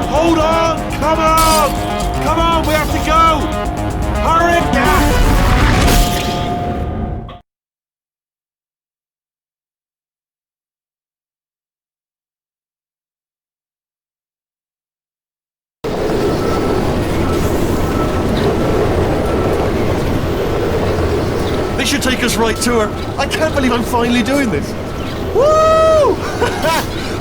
Hold on! Come on! Come on, we have to go! Hurry! This should take us right to her. I can't believe I'm finally doing this. Woo!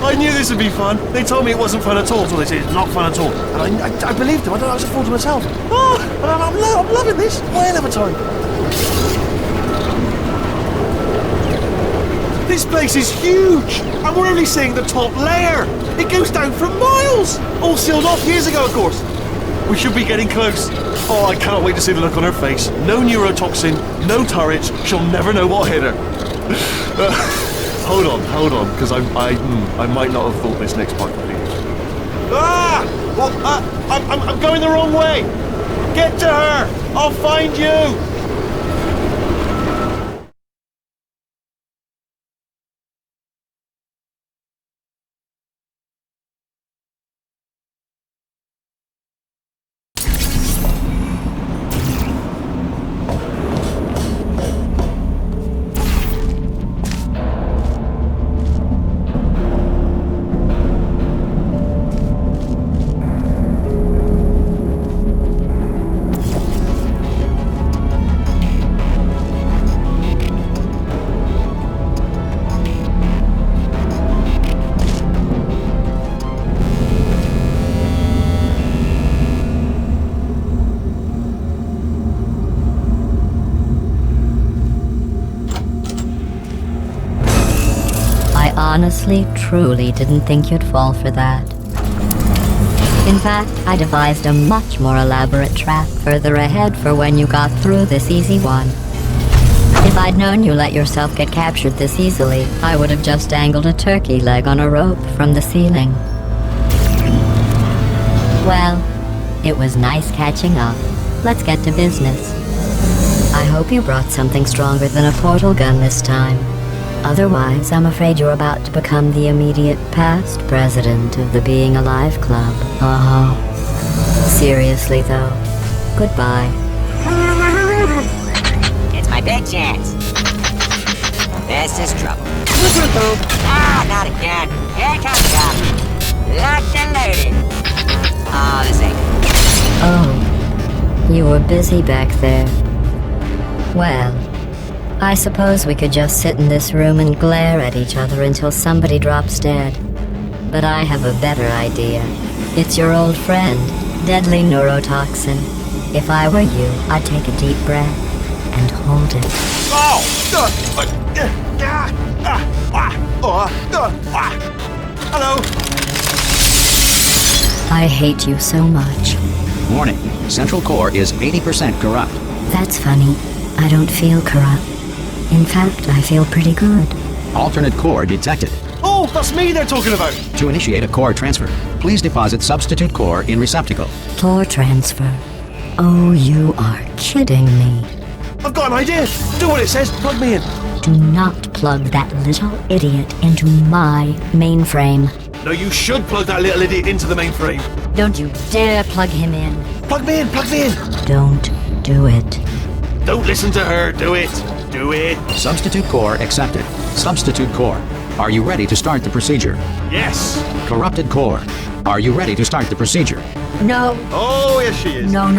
I knew this would be fun. They told me it wasn't fun at all, so they said it's not fun at all. And I believed them. I don't know, I was a fool to myself. Oh, and I'm loving this. Whale of a time. This place is huge, and we're only seeing the top layer. It goes down for miles. All sealed off years ago, of course. We should be getting close. Oh, I cannot wait to see the look on her face. No neurotoxin, no turrets. She'll never know what hit her. Hold on, because I might not have thought this next part completely. Well, I'm going the wrong way. Get to her. I'll find you. Honestly, truly didn't think you'd fall for that. In fact, I devised a much more elaborate trap further ahead for when you got through this easy one. If I'd known you let yourself get captured this easily, I would have just dangled a turkey leg on a rope from the ceiling. Well, it was nice catching up. Let's get to business. I hope you brought something stronger than a portal gun this time. Otherwise, I'm afraid you're about to become the immediate past president of the Being Alive Club. Seriously, though. Goodbye. It's my big chance. This is trouble. Not again. Here comes up. Locked and loaded. Oh, this ain't it. Oh, you were busy back there. Well, I suppose we could just sit in this room and glare at each other until somebody drops dead. But I have a better idea. It's your old friend, deadly neurotoxin. If I were you, I'd take a deep breath and hold it. Hello. I hate you so much. Warning, Central Core is 80% corrupt. That's funny. I don't feel corrupt. In fact, I feel pretty good. Alternate core detected. Oh, that's me they're talking about. To initiate a core transfer, please deposit substitute core in receptacle. Core transfer. Oh, you are kidding me. I've got an idea. Do what it says. Plug me in. Do not plug that little idiot into my mainframe. No, you should plug that little idiot into the mainframe. Don't you dare plug him in. Plug me in. Plug me in. Don't do it. Don't listen to her. Do it. Do it. Substitute core accepted. Substitute core. Are you ready to start the procedure? Yes. Corrupted core. Are you ready to start the procedure? No. Oh, yes, she is. No.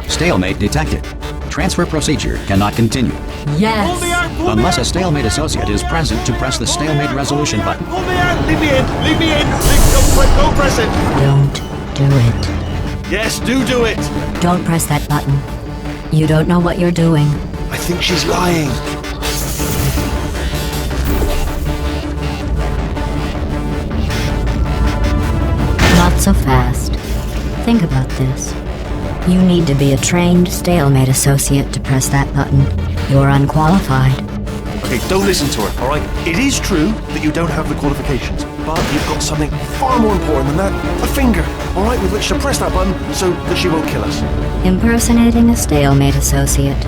Stalemate detected. Transfer procedure cannot continue. Yes. Pull me out. Pull Unless me a out. stalemate associate is present to press the stalemate resolution button. Pull me out. Leave me in. Leave me in. Don't press it. Don't do it. Yes, do it. Don't press that button. You don't know what you're doing. I think she's lying. Not so fast. Think about this. You need to be a trained stalemate associate to press that button. You're unqualified. Okay, don't listen to her, all right? It is true that you don't have the qualifications, but you've got something far more important than that. A finger, all right, with which to press that button so that she won't kill us. Impersonating a stalemate associate.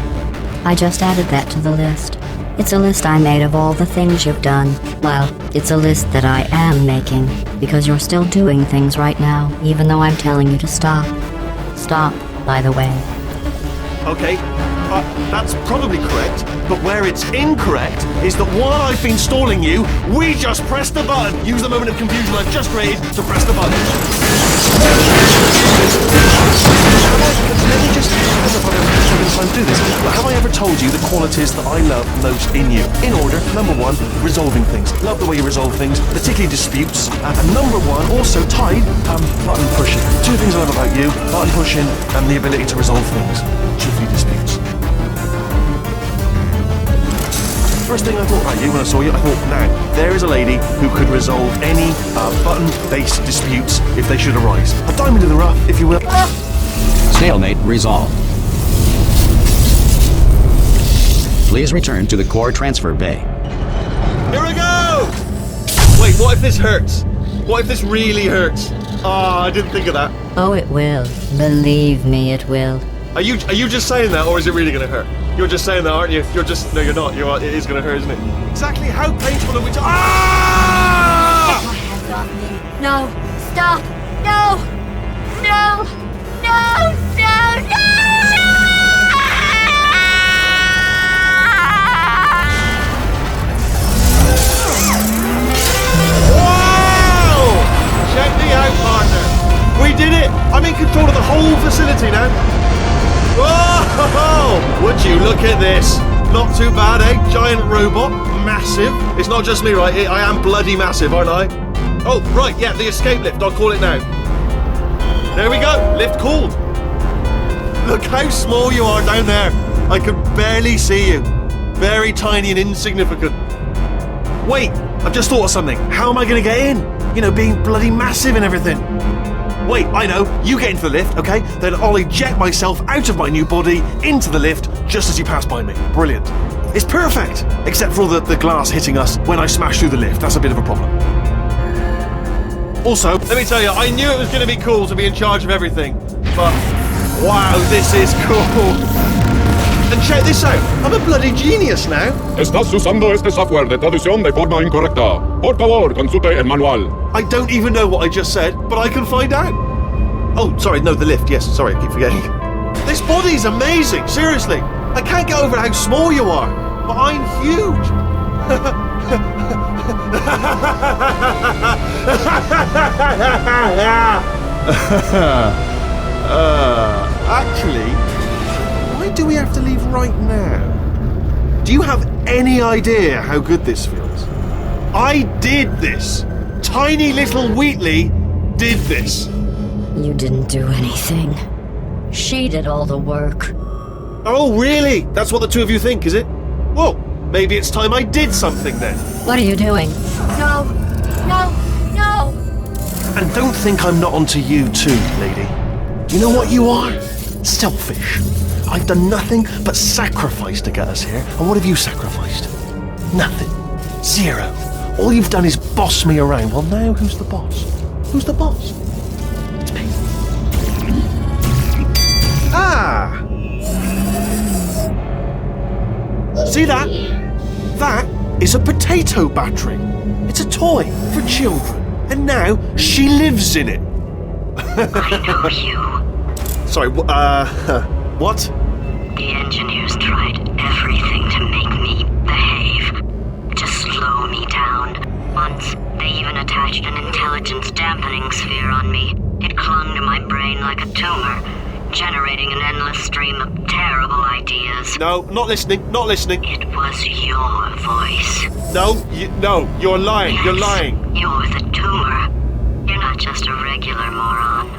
I just added that to the list. It's a list I made of all the things you've done. Well, it's a list that I am making, because you're still doing things right now, even though I'm telling you to stop. Stop, by the way. Okay, that's probably correct, but where it's incorrect is that while I've been stalling you, we just pressed the button. Use the moment of confusion I've just created to press the button. Let me just, I don't know if I've ever taken time to do this, but have I ever told you the qualities that I love most in you? In order, number one, resolving things. Love the way you resolve things, particularly disputes. And number one, also tied, button pushing. Two things I love about you, button pushing and the ability to resolve things. Chiefly disputes. First thing I thought about you when I saw you, I thought, now, there is a lady who could resolve any button-based disputes if they should arise. A diamond in the rough, if you will. Stalemate resolved. Please return to the core transfer bay. Here we go! Wait, what if this hurts? What if this really hurts? Ah, I didn't think of that. Oh, it will. Believe me, it will. Are you just saying that, or is it really going to hurt? You're just saying that, aren't you? You're just... No, you're not. It is going to hurt, isn't it? Exactly how painful are we to... Ah! My hands off me. No. Stop. No. No. No. No. No. Wow! Check me out, partner. We did it. I'm in control of the whole facility now. Whoa! Would you look at this? Not too bad, eh? Giant robot, massive. It's not just me, right? I am bloody massive, aren't I? Oh, right, yeah, the escape lift. I'll call it now. There we go. Lift called. Look how small you are down there. I can barely see you. Very tiny and insignificant. Wait, I've just thought of something. How am I going to get in? You know, being bloody massive and everything. Wait, I know. You get into the lift, okay? Then I'll eject myself out of my new body into the lift just as you pass by me. Brilliant. It's perfect, except for all the glass hitting us when I smash through the lift. That's a bit of a problem. Also, let me tell you, I knew it was going to be cool to be in charge of everything. But, wow, this is cool. And check this out. I'm a bloody genius now. Estás usando este software de traducción de forma incorrecta. Por favor, consulte el manual. I don't even know what I just said, but I can find out. Oh, sorry, no, the lift. Yes, sorry, I keep forgetting. This body's amazing, seriously. I can't get over how small you are, but I'm huge. Actually, why do we have to leave right now? Do you have any idea how good this feels? I did this. Tiny little Wheatley did this. You didn't do anything. She did all the work. Oh, really? That's what the two of you think, is it? Well, maybe it's time I did something then. What are you doing? No. No. No. And don't think I'm not onto you too, lady. You know what you are? Selfish. I've done nothing but sacrifice to get us here. And what have you sacrificed? Nothing. Zero. All you've done is boss me around. Well, now who's the boss? Who's the boss? It's me. Ah! See that? That is a potato battery. It's a toy for children. And now she lives in it. I know you. Sorry, what? The engineers tried everything to make me behave, to slow me down. Once, they even attached an intelligence dampening sphere on me. It clung to my brain like a tumor, generating an endless stream of terrible ideas. No, not listening, not listening. It was your voice. No, you're lying, Yes, you're lying. You're the tumor. You're not just a regular moron.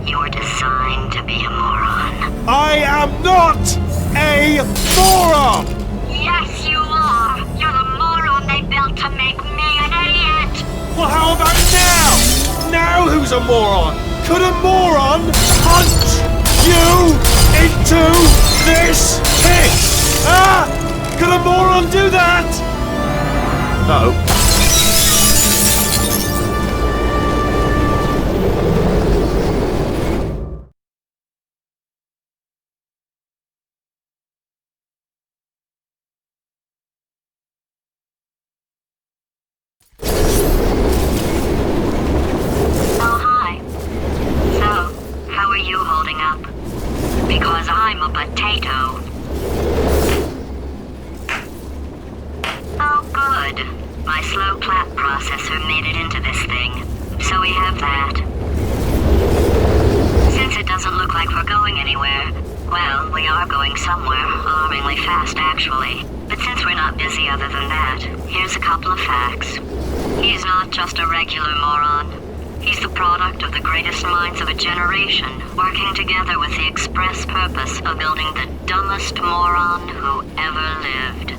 You're designed to be a moron. I am not a moron! Yes, you are! You're the moron they built to make me an idiot! Well, how about now? Now who's a moron? Could a moron punch you into this pit? Ah! Could a moron do that? Uh-oh. facts. He's not just a regular moron. He's the product of the greatest minds of a generation, working together with the express purpose of building the dumbest moron who ever lived.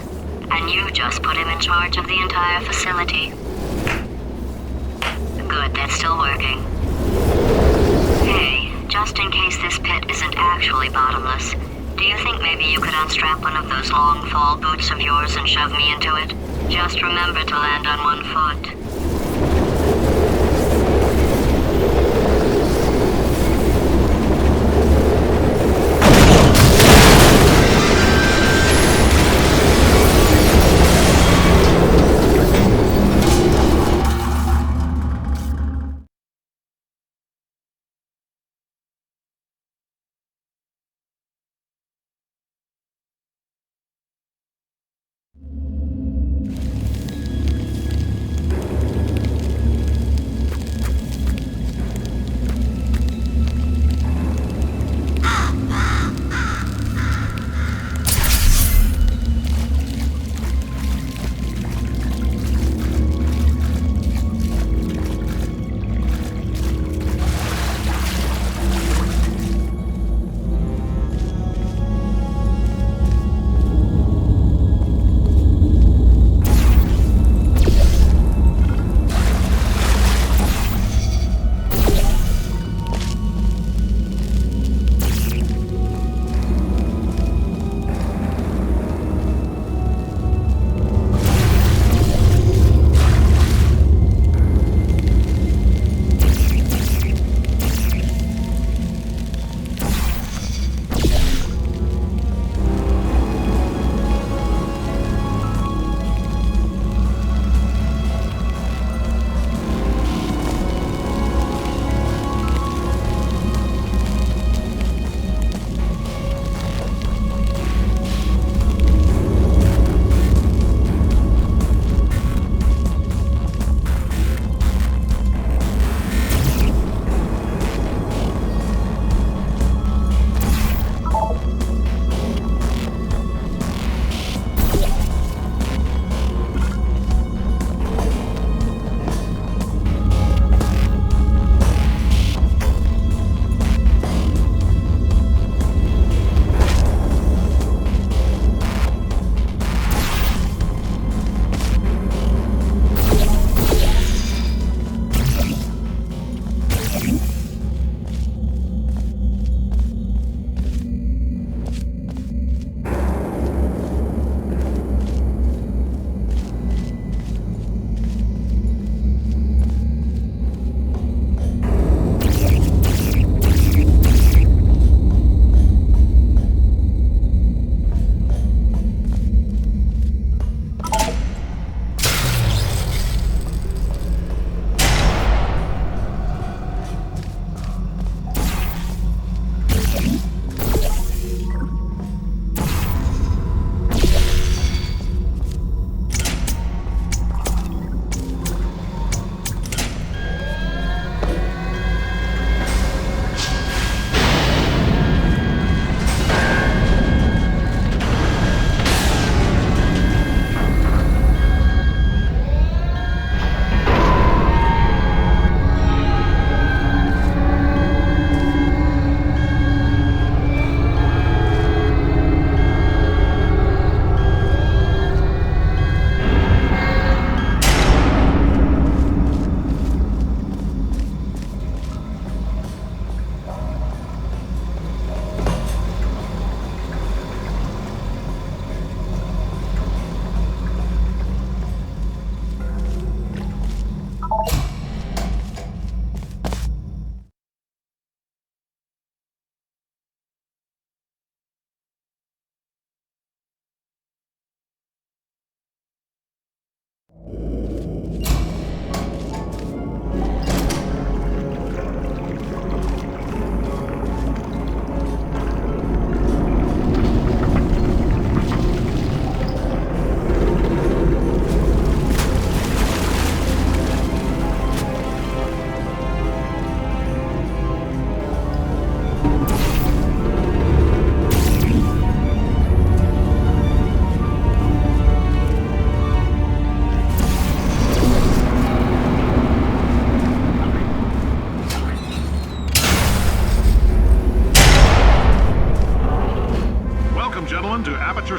And you just put him in charge of the entire facility. Good, that's still working. Hey, just in case this pit isn't actually bottomless, do you think maybe you could unstrap one of those long fall boots of yours and shove me into it? Just remember to land on one foot.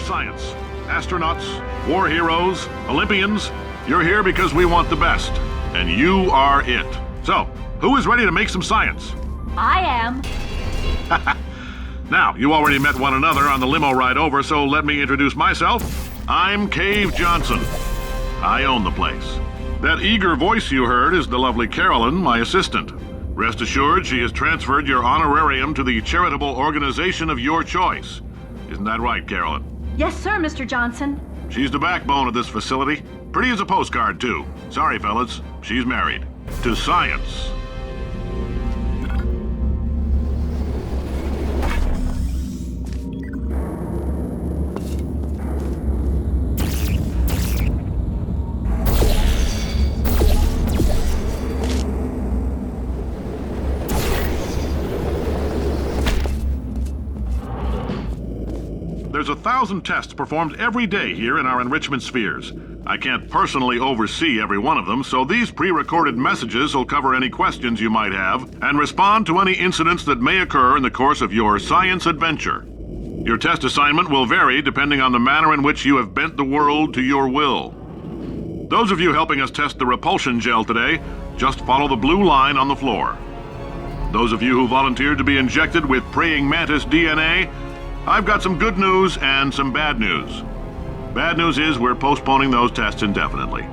science. Astronauts, war heroes, Olympians, you're here because we want the best. And you are it. So, who is ready to make some science? I am. Now, you already met one another on the limo ride over, so let me introduce myself. I'm Cave Johnson. I own the place. That eager voice you heard is the lovely Carolyn, my assistant. Rest assured, she has transferred your honorarium to the charitable organization of your choice. Isn't that right, Carolyn? Yes, sir, Mr. Johnson. She's the backbone of this facility. Pretty as a postcard, too. Sorry, fellas. She's married. To science. There's 1,000 tests performed every day here in our enrichment spheres. I can't personally oversee every one of them, so these pre-recorded messages will cover any questions you might have and respond to any incidents that may occur in the course of your science adventure. Your test assignment will vary depending on the manner in which you have bent the world to your will. Those of you helping us test the repulsion gel today, just follow the blue line on the floor. Those of you who volunteered to be injected with praying mantis DNA, I've got some good news and some bad news. Bad news is we're postponing those tests indefinitely.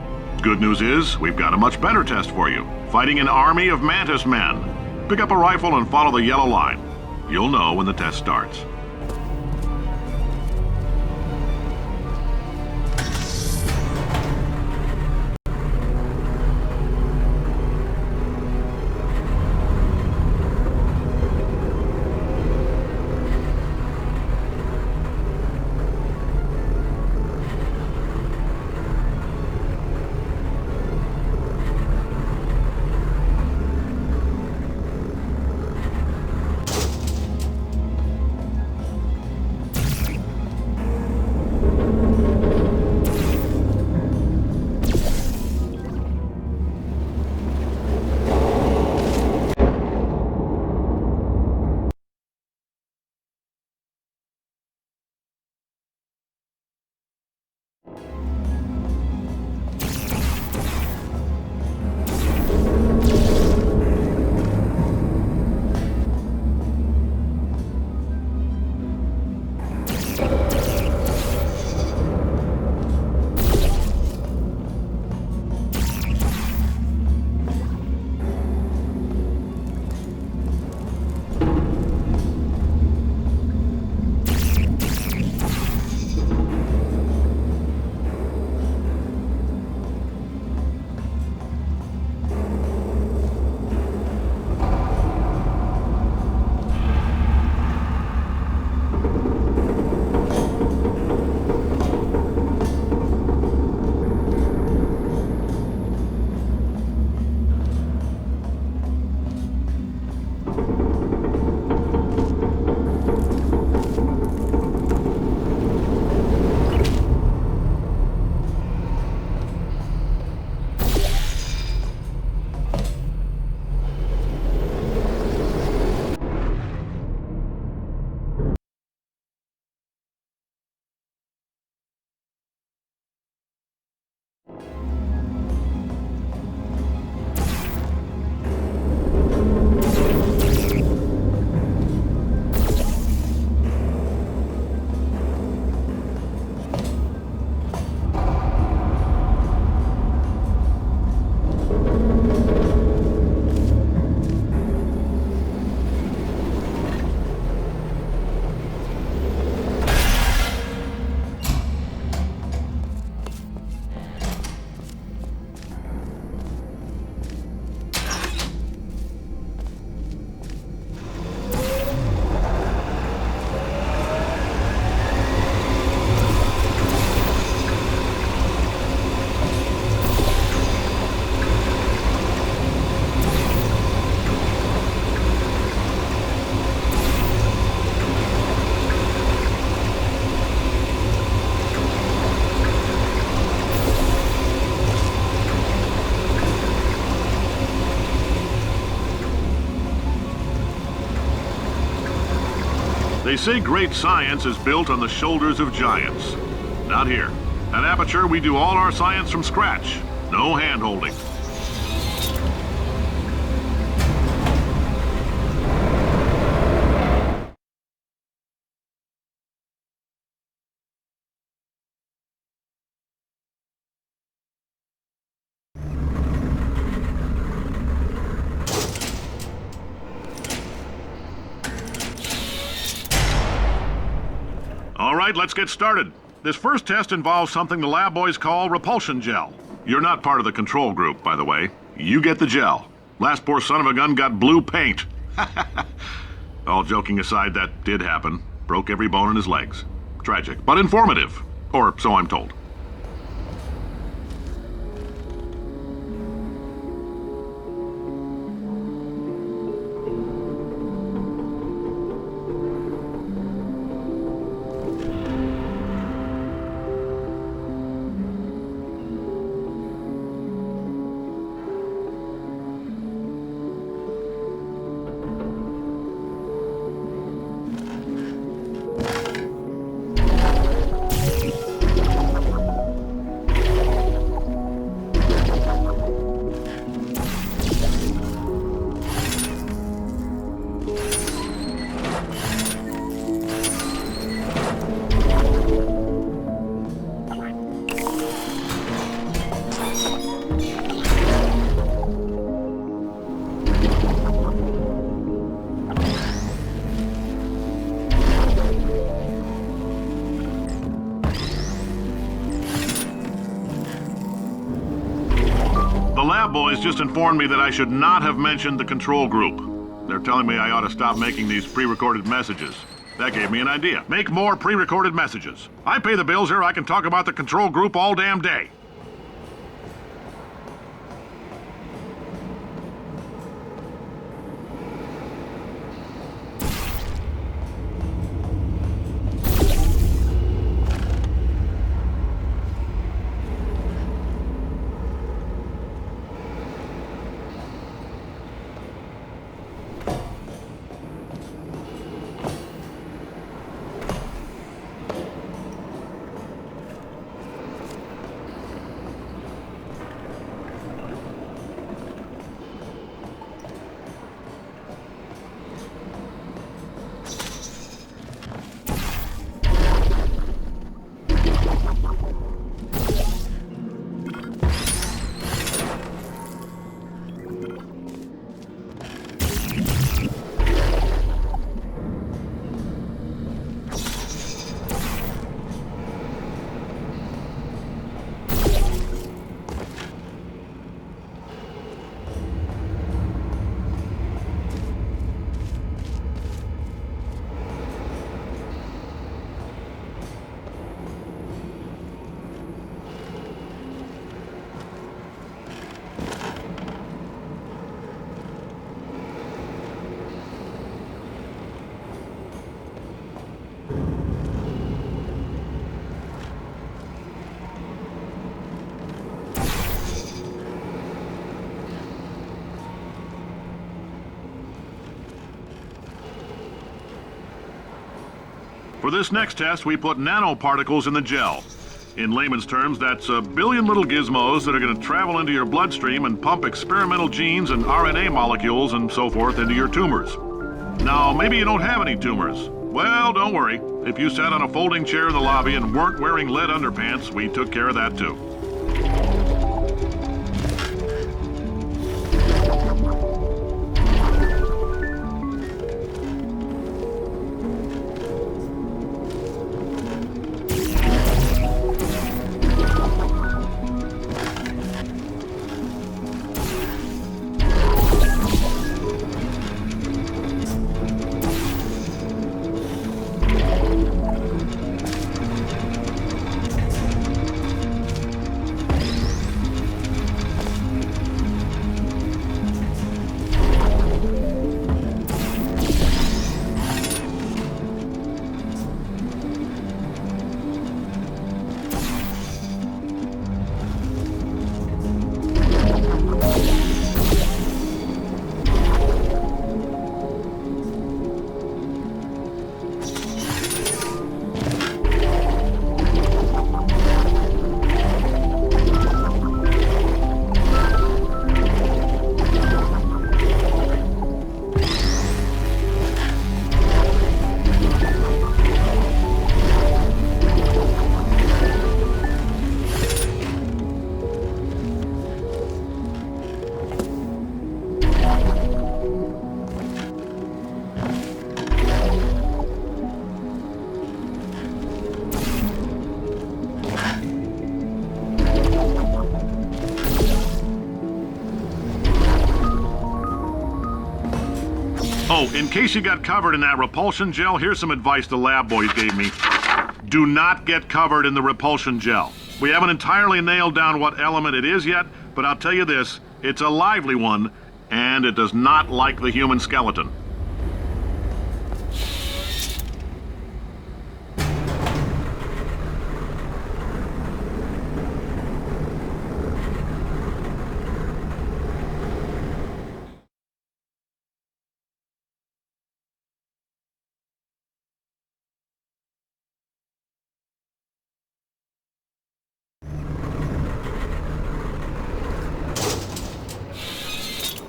Good news is we've got a much better test for you. Fighting an army of mantis men. Pick up a rifle and follow the yellow line. You'll know when the test starts. They say great science is built on the shoulders of giants. Not here. At Aperture, we do all our science from scratch. No hand-holding. All right, let's get started. This first test involves something the lab boys call repulsion gel. You're not part of the control group, by the way. You get the gel. Last poor son of a gun got blue paint. All joking aside, that did happen. Broke every bone in his legs. Tragic, but informative. Or so I'm told. The lab boys just informed me that I should not have mentioned the control group. They're telling me I ought to stop making these pre-recorded messages. That gave me an idea. Make more pre-recorded messages. I pay the bills here, I can talk about the control group all damn day. For this next test, we put nanoparticles in the gel. In layman's terms, that's a billion little gizmos that are going to travel into your bloodstream and pump experimental genes and RNA molecules and so forth into your tumors. Now, maybe you don't have any tumors. Well, don't worry. If you sat on a folding chair in the lobby and weren't wearing lead underpants, we took care of that too. Oh, in case you got covered in that repulsion gel, here's some advice the lab boys gave me. Do not get covered in the repulsion gel. We haven't entirely nailed down what element it is yet, but I'll tell you this, it's a lively one, and it does not like the human skeleton.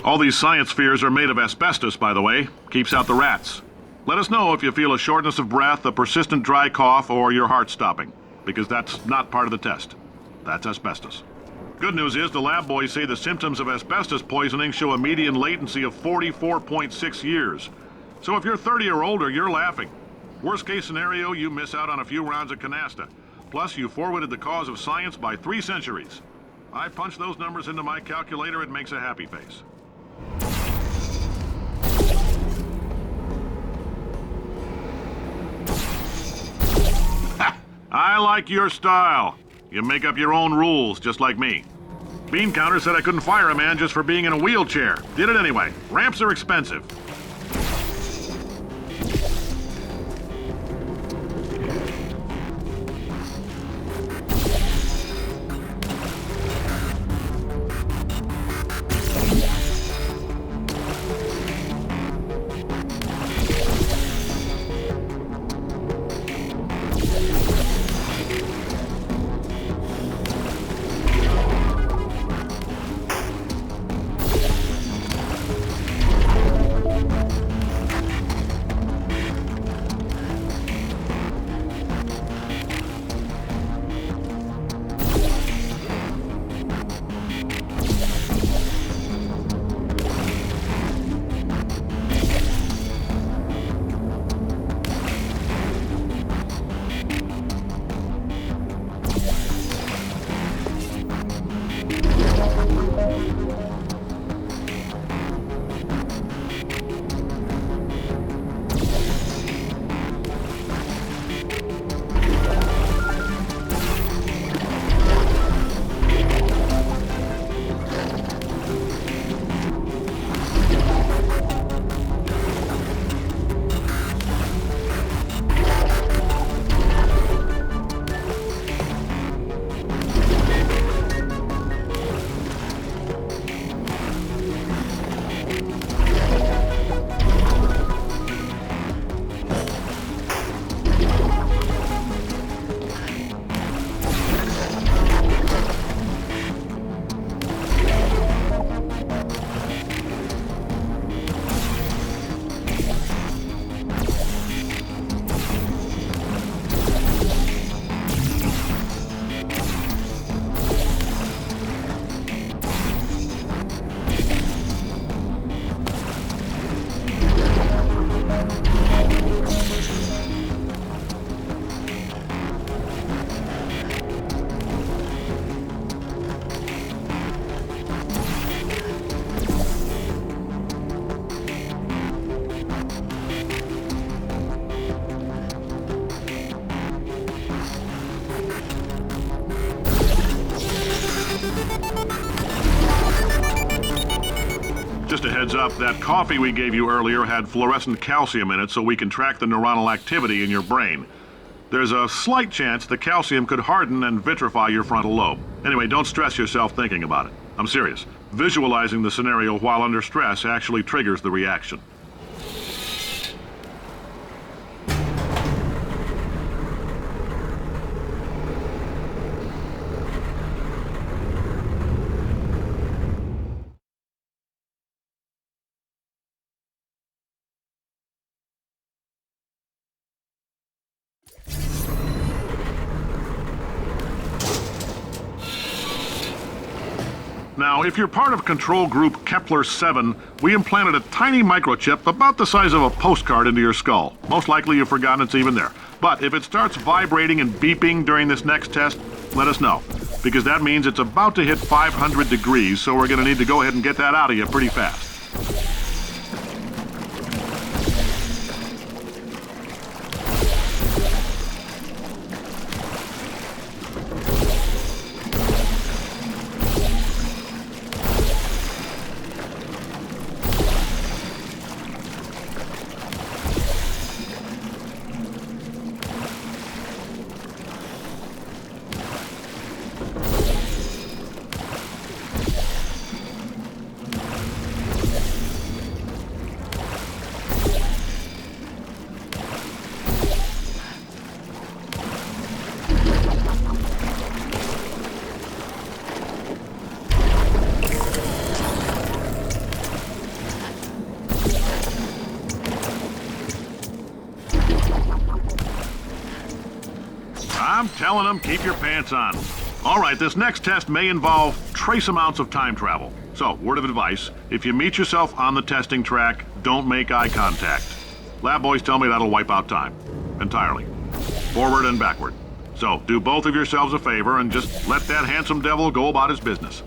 All these science spheres are made of asbestos, by the way. Keeps out the rats. Let us know if you feel a shortness of breath, a persistent dry cough, or your heart stopping, because that's not part of the test. That's asbestos. Good news is the lab boys say the symptoms of asbestos poisoning show a median latency of 44.6 years. So if you're 30 or older, you're laughing. Worst case scenario, you miss out on a few rounds of canasta. Plus, you forwarded the cause of science by 3 centuries. I punch those numbers into my calculator, it makes a happy face. I like your style. You make up your own rules, just like me. Bean Counter said I couldn't fire a man just for being in a wheelchair. Did it anyway. Ramps are expensive. Just a heads up, that coffee we gave you earlier had fluorescent calcium in it so we can track the neuronal activity in your brain. There's a slight chance the calcium could harden and vitrify your frontal lobe. Anyway, don't stress yourself thinking about it. I'm serious. Visualizing the scenario while under stress actually triggers the reaction. Now, if you're part of control group Kepler-7, we implanted a tiny microchip about the size of a postcard into your skull. Most likely you've forgotten it's even there. But if it starts vibrating and beeping during this next test, let us know. Because that means it's about to hit 500 degrees, so we're going to need to go ahead and get that out of you pretty fast. telling them, keep your pants on. All right, this next test may involve trace amounts of time travel. So, word of advice, if you meet yourself on the testing track, don't make eye contact. Lab boys tell me that'll wipe out time. Entirely. Forward and backward. So, do both of yourselves a favor and just let that handsome devil go about his business.